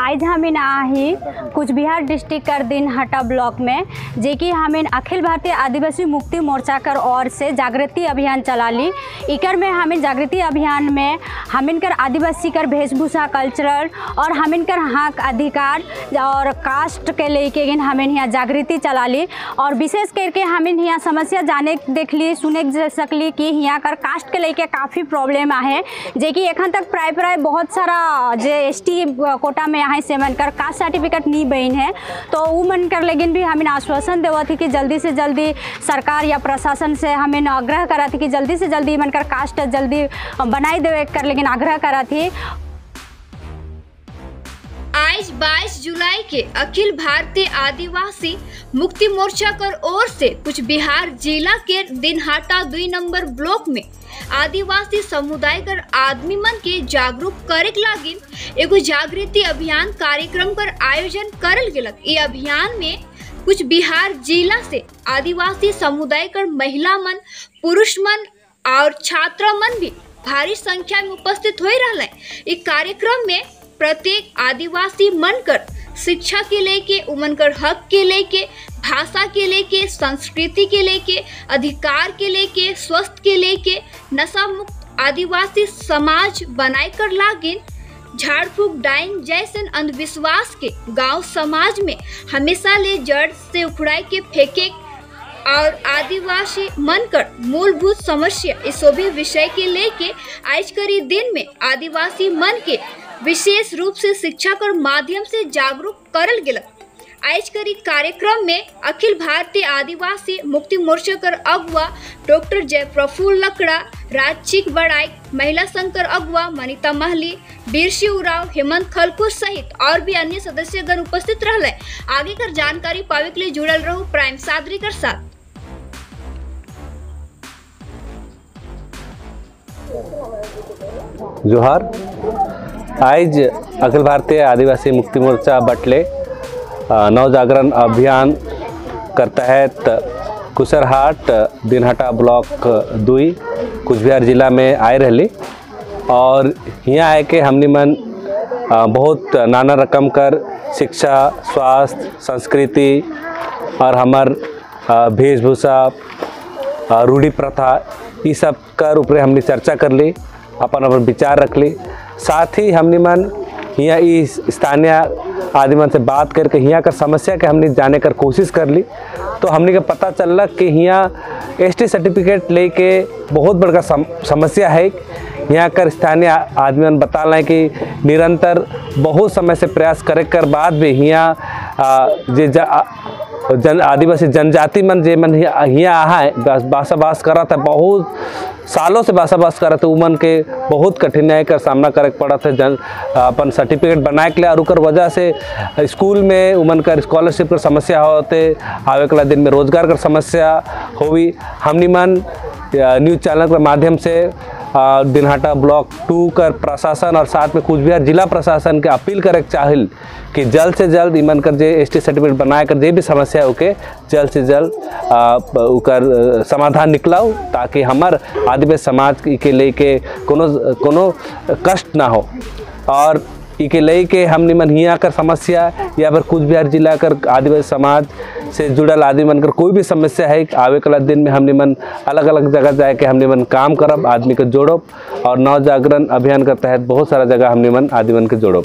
आज हमें ही कुछ बिहार डिस्ट्रिक्ट कर दिनहाटा ब्लॉक में जे कि हमें अखिल भारतीय आदिवासी मुक्ति मोर्चा कर ओर से जागृति अभियान चला ली। इकर में हमें जागृति अभियान में हमें कर आदिवासी कर वेशभूषा कल्चरल और हमें कर हक अधिकार और कास्ट के लेके हमें यहाँ जागृति चला ली। और विशेष करके हमें यहाँ समस्या जाने देख ली सुने सकली कि यहाँ कर कास्ट के लेके काफ़ी प्रॉब्लम है जे कि एखन तक प्राय बहुत सारा जे एसटी कोटा में यहाँ से मन कर कास्ट सर्टिफिकेट नहीं बन है। तो वो मन कर लेकिन भी हमें आश्वासन देवा थी कि जल्दी से जल्दी सरकार या प्रशासन से हमें आग्रह करा थी कि जल्दी से जल्दी मन कर कास्ट जल्दी बनाई देवे कर लेकिन आग्रह करा थी। आज 22 जुलाई के अखिल भारतीय आदिवासी मुक्ति मोर्चा कर ओर से कुछ बिहार जिला के दिनहाटा 2 नंबर ब्लॉक में आदिवासी समुदाय कर आदमी मन के जागरूक करे लागी एगो जागृति अभियान कार्यक्रम कर आयोजन करल गेलक। ये अभियान में कुछ बिहार जिला से आदिवासी समुदाय कर महिला मन, पुरुष मन और छात्र मन भी भारी संख्या में उपस्थित हो रहा है। इस कार्यक्रम में प्रत्येक आदिवासी मन कर शिक्षा के लेके, उमन कर हक के लेके, भाषा के लेके, संस्कृति के लेके, अधिकार के लेके, स्वास्थ्य के लेके नशा मुक्त आदिवासी समाज बनाए कर लागिन झाड़ फूक डाइन जैसे अंधविश्वास के गांव समाज में हमेशा ले जड़ से उखड़ाई के फेंके और आदिवासी मन कर मूलभूत समस्या इस सभी विषय के लेके आज करी दिन में आदिवासी मन के विशेष रूप से शिक्षा कर माध्यम से जागरूक करल गेलक। आज करी कार्यक्रम में अखिल भारतीय आदिवासी मुक्ति मोर्चा कर अगुआ डॉक्टर जयप्रफुल्ल लकड़ा, राजचिक बड़ाई, महिला संघ कर अगुआ मनीता महली, बीरसी उराव, हेमंत खलखो सहित और भी अन्य सदस्यगण उपस्थित रहले। आगे कर जानकारी पावे के लिए जुड़ल रहू प्राइम सादरी कर साथ। जोहार। आज अखिल भारतीय आदिवासी मुक्ति मोर्चा बटले नव जागरण अभियान कर तहत कुसरहाट दिनहाटा ब्लॉक 2 कुचबिहार जिला में आए रही और यहाँ आए के हमनी मन बहुत नाना रकम कर शिक्षा, स्वास्थ्य, संस्कृति और हमार वेशभूषा, रूढ़ी प्रथा ये सब कर ऊपर हमने चर्चा कर ली, अपन विचार रख ली। साथ ही हमने मन यहाँ इस स्थानीय आदिमन से बात करके यहाँ का समस्या के हमने जाने कर कोशिश कर ली। तो हमने का पता चलला कि यहाँ एसटी सर्टिफिकेट लेके बहुत बड़ा समस्या है। यहाँ कर स्थानीय आदमी बता रहे कि निरंतर बहुत समय से प्रयास करे कर बाद भी यहाँ आदिवासी जनजाति मन जे मन यहाँ है बसवास करा था, बहुत सालों से बसवास करा था, उमन के बहुत कठिनाई का सामना करे पड़ा था अपन सर्टिफिकेट बनाए के लिए। और उकर वजह से स्कूल में उमन का स्कॉलरशिप कर समस्या होते, आवे वाला दिन में रोजगार कर समस्या होवी। हमनी मन न्यूज़ चैनल के माध्यम से दिनहाटा ब्लॉक 2 कर प्रशासन और साथ में कुचबिहार जिला प्रशासन के अपील करे चाहिल कि जल्द से जल्द इमन कर जे एसटी सर्टिफिकेट बनाए कर जे भी समस्या होके जल्द से जल्द उकर समाधान निकलाओ, ताकि हमार आदिवासी समाज के लेके कोनो कष्ट ना हो। और इके लेके हमने मन हिया कर समस्या या फिर कुचबिहार जिला कर आदिवासी समाज से जुड़ल आदमी मन कर कोई भी समस्या है, आवे वाला दिन में हमने मन अलग अलग जगह जाके हमने मन काम करब, आदमी के जोड़ब और नव जागरण अभियान के तहत बहुत सारा जगह हमने मन आदमी मन के जोड़ब।